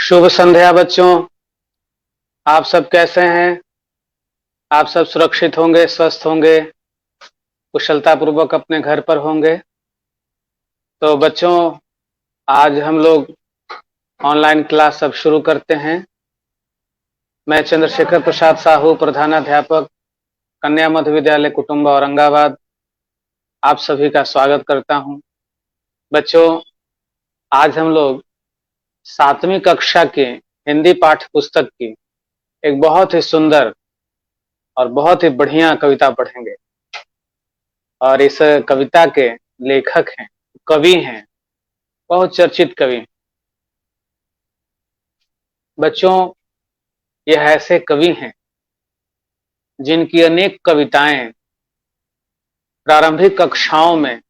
शुभ संध्या बच्चों। आप सब कैसे हैं? आप सब सुरक्षित होंगे, स्वस्थ होंगे, कुशलता पूर्वक अपने घर पर होंगे। तो बच्चों, आज हम लोग ऑनलाइन क्लास अब शुरू करते हैं। मैं चंद्रशेखर प्रसाद साहू, प्रधानाध्यापक, कन्या मध्य विद्यालय कुटुंबा, औरंगाबाद, आप सभी का स्वागत करता हूं। बच्चों, आज हम लोग 7वीं कक्षा के हिंदी पाठ्य पुस्तक की एक बहुत ही सुंदर और बहुत ही बढ़िया कविता पढ़ेंगे। और इस कविता के लेखक हैं, कवि हैं, बहुत चर्चित कवि हैं। बच्चों, यह ऐसे कवि हैं जिनकी अनेक कविताएं प्रारंभिक कक्षाओं में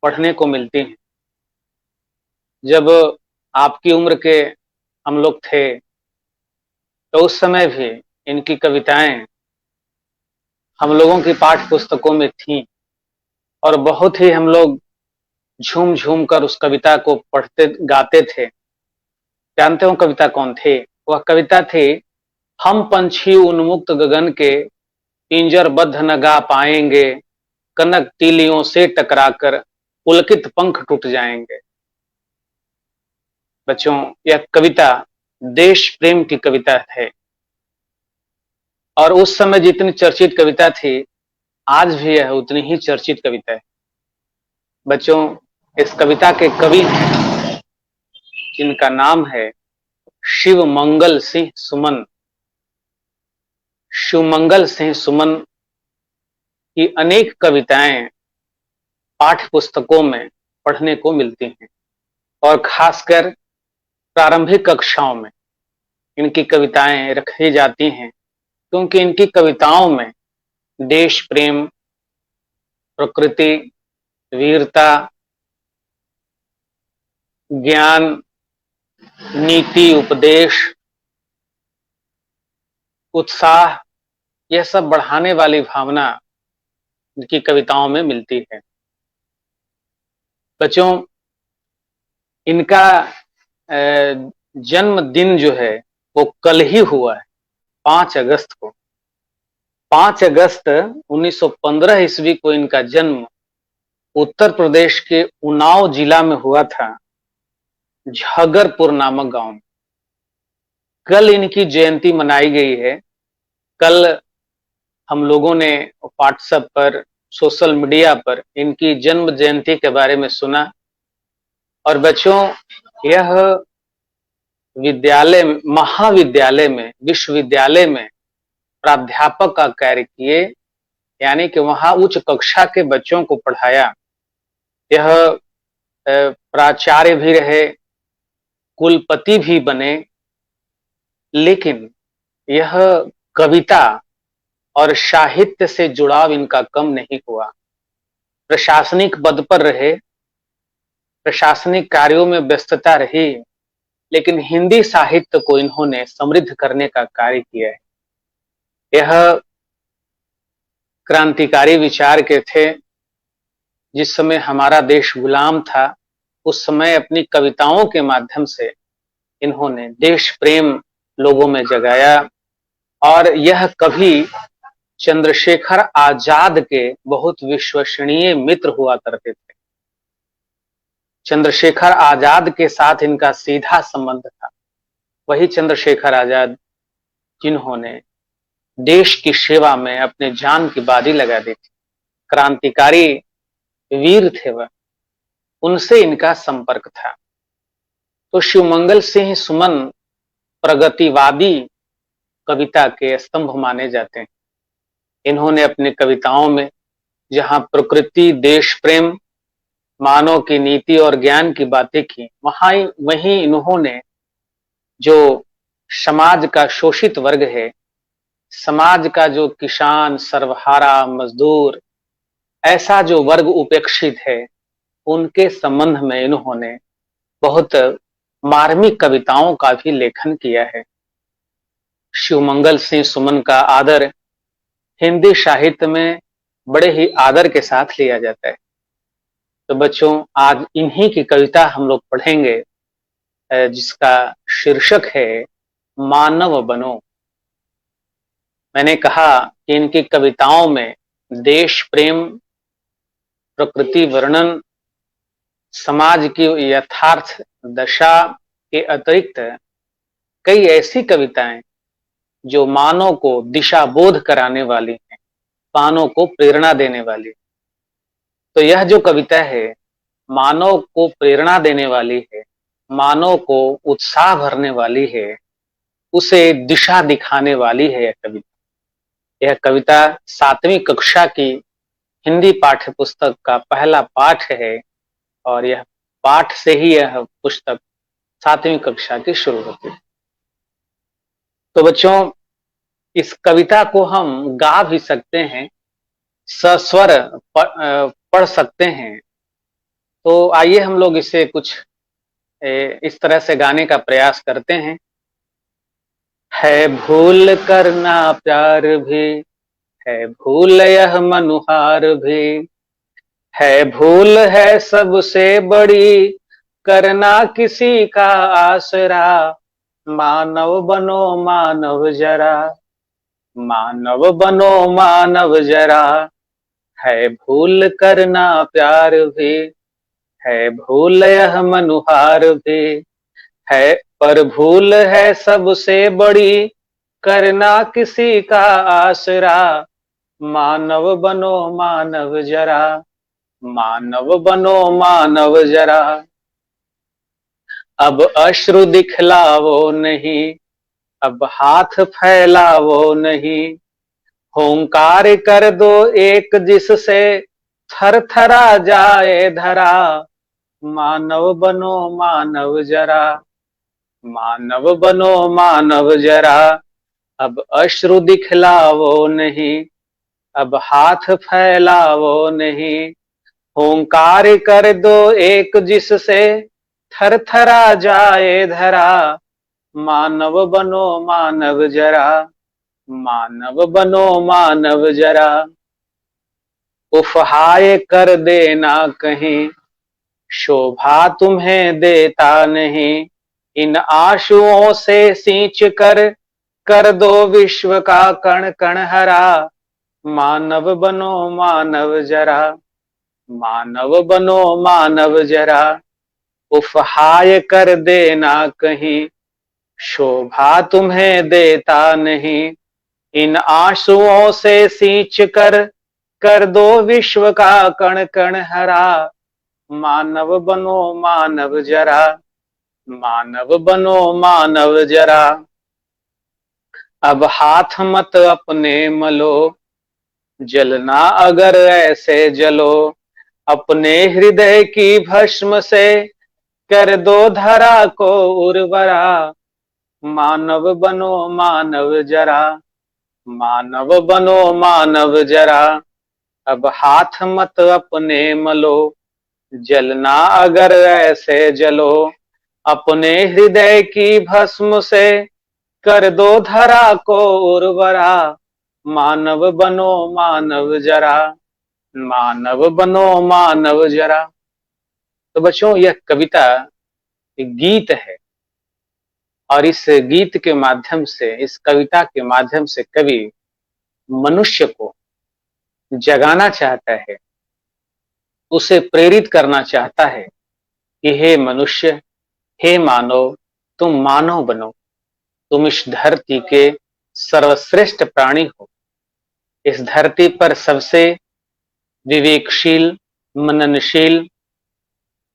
पढ़ने को मिलती हैं। जब आपकी उम्र के हम लोग थे तो उस समय भी इनकी कविताएं हम लोगों की पाठ्य पुस्तकों में थीं और बहुत ही हम लोग झूम झूम कर उस कविता को पढ़ते गाते थे। जानते हो कविता कौन थी? वह कविता थी, हम पंछी उन्मुक्त गगन के पिंजरबद्ध न गा पाएंगे, कनक तीलियों से टकराकर पुलकित पंख टूट जाएंगे। बच्चों, यह कविता देश प्रेम की कविता है और उस समय जितनी चर्चित कविता थी, आज भी यह उतनी ही चर्चित कविता है। बच्चों, इस कविता के कवि हैं जिनका नाम है शिवमंगल सिंह सुमन। शिवमंगल सिंह सुमन की अनेक कविताएं पाठ्य पुस्तकों में पढ़ने को मिलती हैं और खासकर प्रारंभिक कक्षाओं में इनकी कविताएं रखी जाती हैं, क्योंकि इनकी कविताओं में देश प्रेम, प्रकृति, वीरता, ज्ञान, नीति, उपदेश, उत्साह, यह सब बढ़ाने वाली भावना इनकी कविताओं में मिलती है। बच्चों, इनका जन्मदिन जो है वो कल ही हुआ है, 5 अगस्त को। 5 अगस्त 1915 ईस्वी को इनका जन्म उत्तर प्रदेश के उन्नाव जिला में हुआ था, झगरपुर नामक गांव में। कल इनकी जयंती मनाई गई है। कल हम लोगों ने व्हाट्सएप पर, सोशल मीडिया पर इनकी जन्म जयंती के बारे में सुना। और बच्चों, यह विद्यालय, महाविद्यालय में, विश्वविद्यालय में प्राध्यापक का कार्य किए, यानी कि वहां उच्च कक्षा के बच्चों को पढ़ाया। यह प्राचार्य भी रहे, कुलपति भी बने, लेकिन यह कविता और साहित्य से जुड़ाव इनका कम नहीं हुआ। प्रशासनिक पद पर रहे, प्रशासनिक कार्यों में व्यस्तता रही, लेकिन हिंदी साहित्य को इन्होंने समृद्ध करने का कार्य किया है। यह क्रांतिकारी विचार के थे। जिस समय हमारा देश गुलाम था, उस समय अपनी कविताओं के माध्यम से इन्होंने देश प्रेम लोगों में जगाया। और यह कवि चंद्रशेखर आजाद के बहुत विश्वसनीय मित्र हुआ करते थे। चंद्रशेखर आजाद के साथ इनका सीधा संबंध था। वही चंद्रशेखर आजाद जिन्होंने देश की सेवा में अपने जान की बाजी लगा दी थी, क्रांतिकारी वीर थे वह, उनसे इनका संपर्क था। तो शिवमंगल सिंह सुमन प्रगतिवादी कविता के स्तंभ माने जाते हैं। इन्होंने अपनी कविताओं में जहां प्रकृति, देश प्रेम, मानव की नीति और ज्ञान की बातें की, वहीं इन्होंने जो समाज का शोषित वर्ग है, समाज का जो किसान, सर्वहारा, मजदूर, ऐसा जो वर्ग उपेक्षित है, उनके संबंध में इन्होंने बहुत मार्मिक कविताओं का भी लेखन किया है। शिवमंगल सिंह सुमन का आदर हिंदी साहित्य में बड़े ही आदर के साथ लिया जाता है। तो बच्चों, आज इन्हीं की कविता हम लोग पढ़ेंगे। जिसका शीर्षक है मानव बनो। मैंने कहा कि इनकी कविताओं में देश प्रेम, प्रकृति वर्णन, समाज की यथार्थ दशा के अतिरिक्त कई ऐसी कविताएं जो मानव को दिशा बोध कराने वाली हैं, मानव को प्रेरणा देने वाली। तो यह जो कविता है मानव को प्रेरणा देने वाली है, मानव को उत्साह भरने वाली है, उसे दिशा दिखाने वाली है। यह कविता 7वीं कक्षा की हिंदी पाठ्य पुस्तक का पहला पाठ है और यह पाठ से ही यह पुस्तक 7वीं कक्षा की शुरू होती है। तो बच्चों, इस कविता को हम गा भी सकते हैं, सस्वर पढ़ सकते हैं। तो आइए हम लोग इसे कुछ इस तरह से गाने का प्रयास करते हैं। है भूल करना प्यार भी, है भूल यह मनुहार भी, है भूल है सबसे बड़ी, करना किसी का आसरा, मानव बनो मानव जरा, मानव बनो मानव जरा, है भूल करना प्यार भी, है भूल यह मनुहार भी, है पर भूल है सबसे बड़ी, करना किसी का आसरा, मानव बनो मानव जरा, मानव बनो मानव जरा। अब अश्रु दिखलावो नहीं, अब हाथ फैलावो नहीं, होंकार कर दो एक जिससे थर थरा जाए धरा, मानव बनो मानव जरा, मानव बनो मानव जरा। अब अश्रु दिखलावो नहीं, अब हाथ फैलावो नहीं, होंकार कर दो एक जिससे थर थरा जाए धरा, मानव बनो मानव जरा, मानव बनो मानव जरा। उपहाय कर देना कहीं, शोभा तुम्हें देता नहीं, इन आंसुओं से सींच कर दो विश्व का कण कण हरा, मानव बनो मानव जरा, मानव बनो मानव जरा। उपहाय कर देना कहीं, शोभा तुम्हें देता नहीं, इन आंसुओं से सींच कर दो विश्व का कण कण हरा, मानव बनो मानव जरा, मानव बनो मानव जरा। अब हाथ मत अपने मलो, जलना अगर ऐसे जलो, अपने हृदय की भस्म से कर दो धरा को उर्वरा, मानव बनो मानव जरा, मानव बनो मानव जरा। अब हाथ मत अपने मलो, जलना अगर ऐसे जलो, अपने हृदय की भस्म से कर दो धरा को उर्वरा, मानव बनो मानव जरा, मानव बनो मानव जरा। तो बच्चों, यह कविता एक गीत है और इस गीत के माध्यम से, इस कविता के माध्यम से कवि मनुष्य को जगाना चाहता है, उसे प्रेरित करना चाहता है कि हे मनुष्य, हे मानव, तुम मानव बनो, तुम इस धरती के सर्वश्रेष्ठ प्राणी हो। इस धरती पर सबसे विवेकशील, मननशील,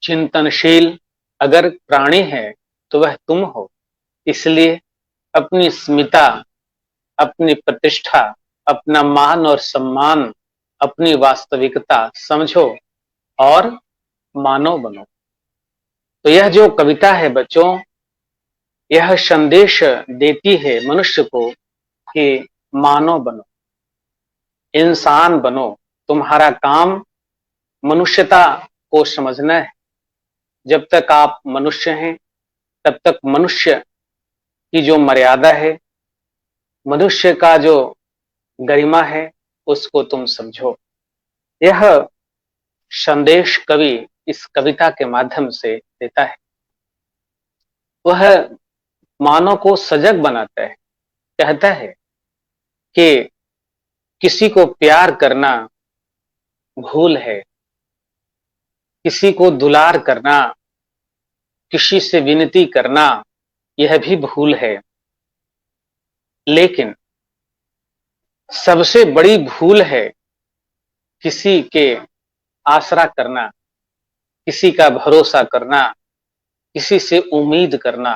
चिंतनशील अगर प्राणी है तो वह तुम हो। इसलिए अपनी स्मिता, अपनी प्रतिष्ठा, अपना मान और सम्मान, अपनी वास्तविकता समझो और मानव बनो। तो यह जो कविता है बच्चों, यह संदेश देती है मनुष्य को कि मानव बनो, इंसान बनो। तुम्हारा काम मनुष्यता को समझना है। जब तक आप मनुष्य हैं तब तक मनुष्य की जो मर्यादा है, मनुष्य का जो गरिमा है, उसको तुम समझो। यह संदेश कवि इस कविता के माध्यम से देता है। वह मानव को सजग बनाता है। कहता है कि किसी को प्यार करना भूल है, किसी को दुलार करना, किसी से विनती करना, यह भी भूल है। लेकिन सबसे बड़ी भूल है किसी के आसरा करना, किसी का भरोसा करना, किसी से उम्मीद करना।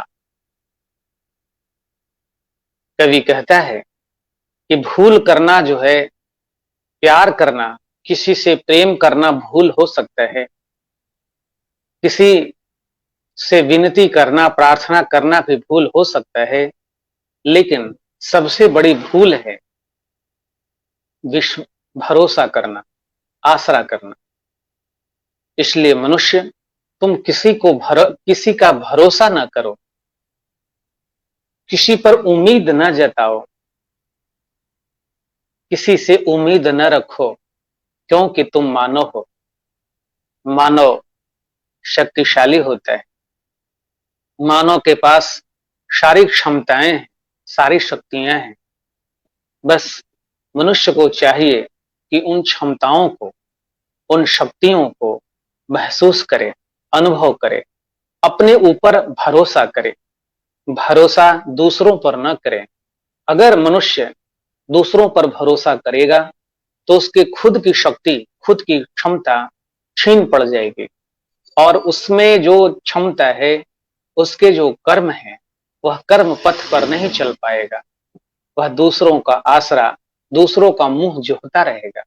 कवि कहता है कि भूल करना जो है, प्यार करना, किसी से प्रेम करना भूल हो सकता है, किसी से विनती करना, प्रार्थना करना भी भूल हो सकता है, लेकिन सबसे बड़ी भूल है विश्व भरोसा करना, आसरा करना। इसलिए मनुष्य, तुम किसी का भरोसा न करो, किसी पर उम्मीद न जताओ, किसी से उम्मीद न रखो, क्योंकि तुम मानव हो। मानव शक्तिशाली होता है, मानव के पास सारी क्षमताएं हैं, सारी शक्तियां हैं। बस मनुष्य को चाहिए कि उन क्षमताओं को, उन शक्तियों को महसूस करे, अनुभव करे, अपने ऊपर भरोसा करे। भरोसा दूसरों पर न करे। अगर मनुष्य दूसरों पर भरोसा करेगा तो उसके खुद की शक्ति, खुद की क्षमता छीन पड़ जाएगी, और उसमें जो क्षमता है, उसके जो कर्म है, वह कर्म पथ पर नहीं चल पाएगा। वह दूसरों का आसरा, दूसरों का मुंह जोहता रहेगा।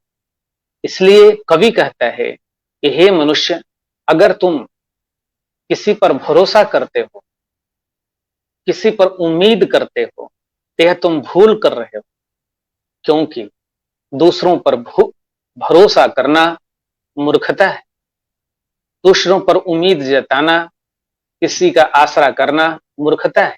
इसलिए कवि कहता है कि हे मनुष्य, अगर तुम किसी पर भरोसा करते हो, किसी पर उम्मीद करते हो, तो यह तुम भूल कर रहे हो। क्योंकि दूसरों पर भरोसा करना मूर्खता है। दूसरों पर उम्मीद जताना, किसी का आसरा करना मूर्खता है।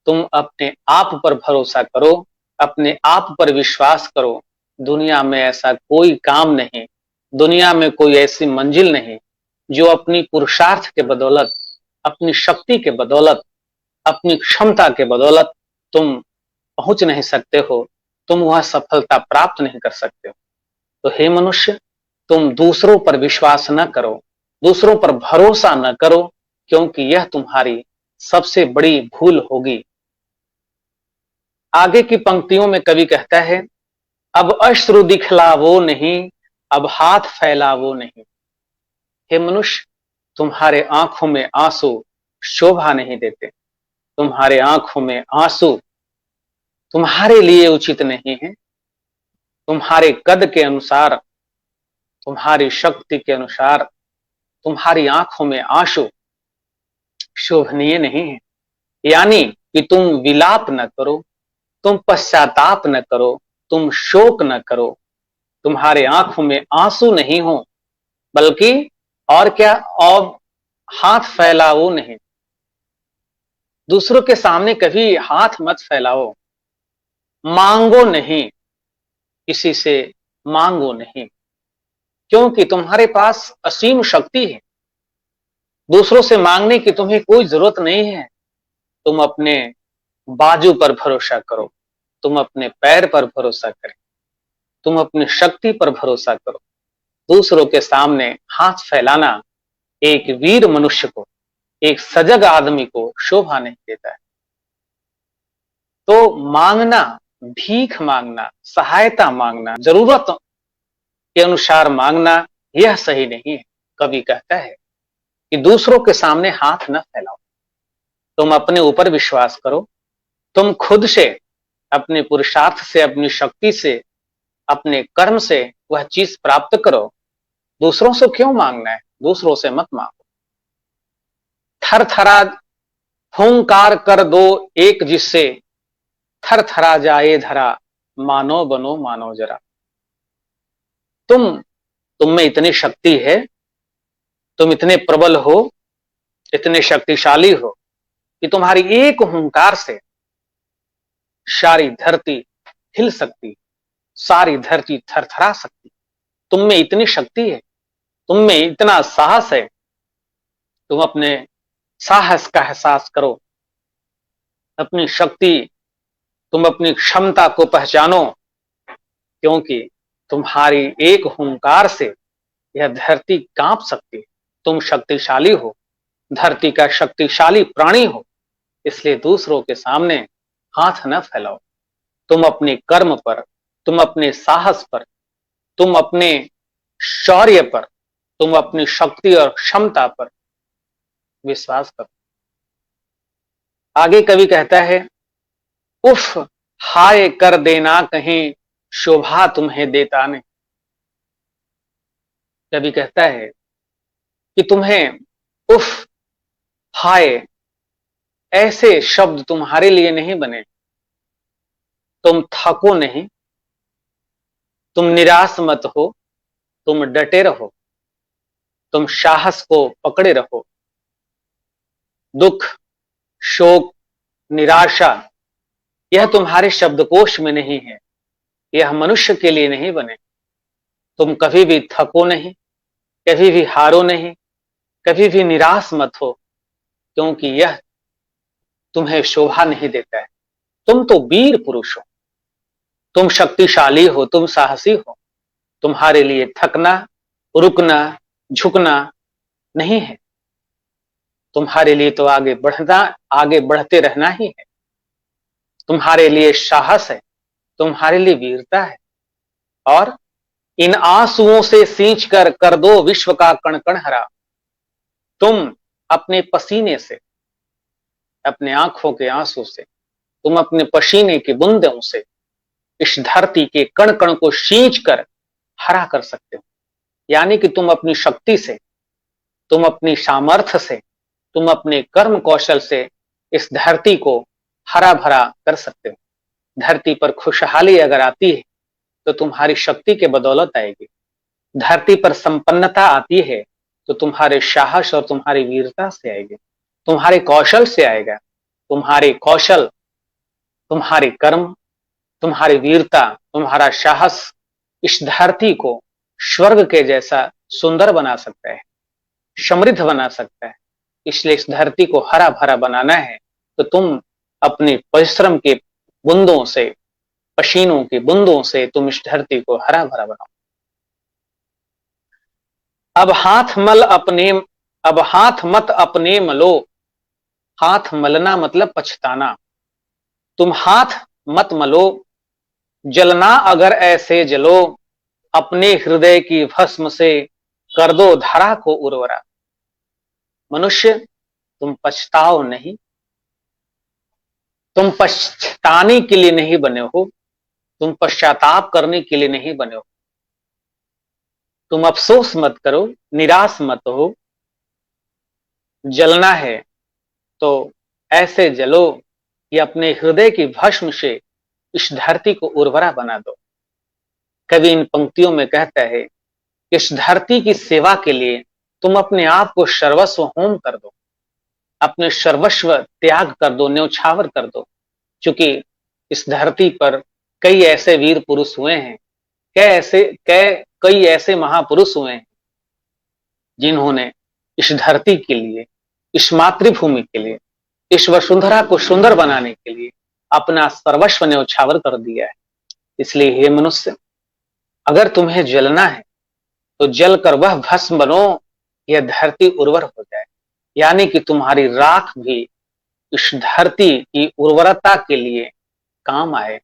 तुम अपने आप पर भरोसा करो, अपने आप पर विश्वास करो। दुनिया में ऐसा कोई काम नहीं, दुनिया में कोई ऐसी मंजिल नहीं जो अपनी पुरुषार्थ के बदौलत, अपनी शक्ति के बदौलत, अपनी क्षमता के बदौलत तुम पहुंच नहीं सकते हो, तुम वह सफलता प्राप्त नहीं कर सकते हो। तो हे मनुष्य, तुम दूसरों पर विश्वास न करो, दूसरों पर भरोसा न करो, क्योंकि यह तुम्हारी सबसे बड़ी भूल होगी। आगे की पंक्तियों में कवि कहता है, अब अश्रु दिखलावो नहीं, अब हाथ फैलावो नहीं। हे मनुष्य, तुम्हारे आंखों में आंसू शोभा नहीं देते। तुम्हारे आंखों में आंसू तुम्हारे लिए उचित नहीं है। तुम्हारे कद के अनुसार, तुम्हारी शक्ति के अनुसार तुम्हारी आंखों में आंसू शोभनीय नहीं है। यानी कि तुम विलाप न करो, तुम पश्चाताप न करो, तुम शोक न करो। तुम्हारे आंखों में आंसू नहीं हो, बल्कि और क्या, और हाथ फैलाओ नहीं। दूसरों के सामने कभी हाथ मत फैलाओ। मांगो नहीं, किसी से मांगो नहीं, क्योंकि तुम्हारे पास असीम शक्ति है। दूसरों से मांगने की तुम्हें कोई जरूरत नहीं है। तुम अपने बाजू पर भरोसा करो, तुम अपने पैर पर भरोसा करें, तुम अपनी शक्ति पर भरोसा करो। दूसरों के सामने हाथ फैलाना एक वीर मनुष्य को, एक सजग आदमी को शोभा नहीं देता है। तो मांगना, भीख मांगना, सहायता मांगना, जरूरत के अनुसार मांगना, यह सही नहीं है। कवि कहता है कि दूसरों के सामने हाथ न फैलाओ। तुम अपने ऊपर विश्वास करो, तुम खुद से, अपने पुरुषार्थ से, अपनी शक्ति से, अपने कर्म से वह चीज प्राप्त करो। दूसरों से क्यों मांगना है? दूसरों से मत मांगो। थर थरा हुंकार कर दो एक, जिससे थर थरा जाए धरा, मानो बनो मानो जरा। तुम में इतनी शक्ति है, तुम इतने प्रबल हो, इतने शक्तिशाली हो कि तुम्हारी एक हुंकार से सारी धरती हिल सकती, सारी धरती थरथरा सकती। तुम में इतनी शक्ति है, तुम में इतना साहस है। तुम अपने साहस का एहसास करो, अपनी शक्ति, तुम अपनी क्षमता को पहचानो, क्योंकि तुम्हारी एक हुंकार से यह धरती कांप सकती है। तुम शक्तिशाली हो, धरती का शक्तिशाली प्राणी हो, इसलिए दूसरों के सामने हाथ न फैलाओ। तुम अपने कर्म पर, तुम अपने साहस पर, तुम अपने शौर्य पर, तुम अपनी शक्ति और क्षमता पर विश्वास करो। आगे कवि कहता है, उफ हाय कर देना कहीं शोभा तुम्हें देता नहीं। कवि कहता है कि तुम्हें उफ हाय ऐसे शब्द तुम्हारे लिए नहीं बने। तुम थको नहीं, तुम निराश मत हो, तुम डटे रहो, तुम साहस को पकड़े रहो। दुख, शोक, निराशा यह तुम्हारे शब्दकोश में नहीं है, यह मनुष्य के लिए नहीं बने। तुम कभी भी थको नहीं, कभी भी हारो नहीं, कभी भी निराश मत हो, क्योंकि यह तुम्हें शोभा नहीं देता है। तुम तो वीर पुरुष हो, तुम शक्तिशाली हो, तुम साहसी हो। तुम्हारे लिए थकना, रुकना, झुकना नहीं है। तुम्हारे लिए तो आगे बढ़ना, आगे बढ़ते रहना ही है। तुम्हारे लिए साहस है, तुम्हारे लिए वीरता है। और इन आंसुओं से सींच कर दो विश्व का कण कण हरा। तुम अपने पसीने से, अपने आंखों के आंसू से, तुम अपने पसीने की बूंदों से इस धरती के कण कण को सींच कर हरा कर सकते हो। यानी कि तुम अपनी शक्ति से, तुम अपनी सामर्थ्य से, तुम अपने कर्म कौशल से इस धरती को हरा भरा कर सकते हो। धरती पर खुशहाली अगर आती है तो तुम्हारी शक्ति के बदौलत आएगी। धरती पर संपन्नता आती है तो तुम्हारे साहस और तुम्हारी वीरता से आएगी, तुम्हारे कौशल से आएगा। तुम्हारे कौशल, तुम्हारे कर्म, तुम्हारी वीरता, तुम्हारा साहस इस धरती को स्वर्ग के जैसा सुंदर बना सकता है, समृद्ध बना सकता है। इसलिए इस धरती को हरा भरा बनाना है तो तुम अपने परिश्रम के बूंदों से, पसीनों की बूंदों से तुम इस धरती को हरा भरा बनाओ। अब हाथ मत अपने मलो। हाथ मलना मतलब पछताना। तुम हाथ मत मलो, जलना अगर ऐसे जलो, अपने हृदय की भस्म से कर दो धरा को उर्वरा। मनुष्य तुम पछताओ नहीं, तुम पछताने के लिए नहीं बने हो, तुम पश्चाताप करने के लिए नहीं बने हो। तुम अफसोस मत करो, निराश मत हो। जलना है तो ऐसे जलो कि अपने हृदय की भस्म से इस धरती को उर्वरा बना दो। कवि इन पंक्तियों में कहता है कि इस धरती की सेवा के लिए तुम अपने आप को सर्वस्व होम कर दो, अपने सर्वस्व त्याग कर दो, न्यौछावर कर दो। क्योंकि इस धरती पर कई ऐसे वीर पुरुष हुए हैं, कई ऐसे महापुरुष हुए हैं जिन्होंने इस धरती के लिए, इस मातृभूमि के लिए, इस वसुंधरा को सुंदर बनाने के लिए अपना सर्वस्व न्यौछावर कर दिया है। इसलिए हे मनुष्य, अगर तुम्हें जलना है तो जल कर वह भस्म बनो, यह धरती उर्वर हो जाए। यानी कि तुम्हारी राख भी इस धरती की उर्वरता के लिए काम आए।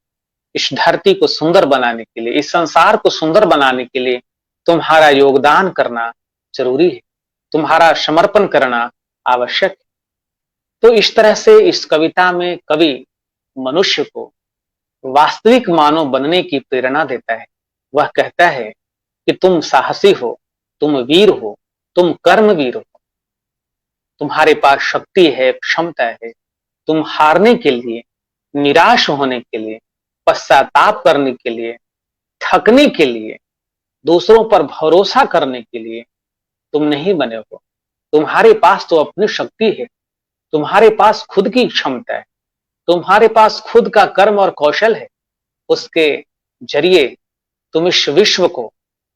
इस धरती को सुंदर बनाने के लिए, इस संसार को सुंदर बनाने के लिए तुम्हारा योगदान करना जरूरी है, तुम्हारा समर्पण करना आवश्यक है। तो इस तरह से इस कविता में कवि मनुष्य को वास्तविक मानव बनने की प्रेरणा देता है। वह कहता है कि तुम साहसी हो, तुम वीर हो, तुम कर्मवीर हो, तुम्हारे पास शक्ति है, क्षमता है। तुम हारने के लिए, निराश होने के लिए, पश्चाताप करने के लिए, थकने के लिए, दूसरों पर भरोसा करने के लिए तुम नहीं बने हो। तुम्हारे पास तो अपनी शक्ति है, तुम्हारे पास खुद की क्षमता है, तुम्हारे पास खुद का कर्म और कौशल है। उसके जरिए तुम इस विश्व को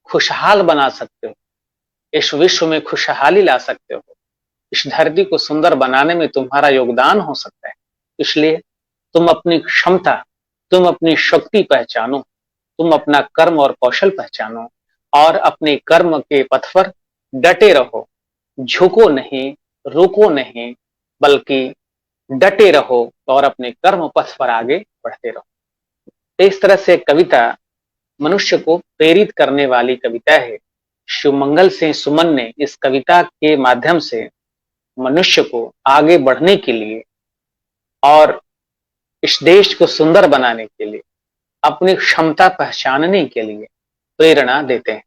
खुशहाल बना सकते हो, इस विश्व में खुशहाली ला सकते हो। इस धरती को सुंदर बनाने में तुम्हारा योगदान हो सकता है। इसलिए तुम अपनी क्षमता, तुम अपनी शक्ति पहचानो, तुम अपना कर्म और कौशल पहचानो और अपने कर्म के पथ पर डटे रहो। झुको नहीं, रुको नहीं, बल्कि डटे रहो और अपने कर्म पथ पर आगे बढ़ते रहो। तो इस तरह से कविता मनुष्य को प्रेरित करने वाली कविता है। शिवमंगल सिंह सुमन ने इस कविता के माध्यम से मनुष्य को आगे बढ़ने के लिए और इस देश को सुंदर बनाने के लिए, अपनी क्षमता पहचानने के लिए प्रेरणा देते हैं।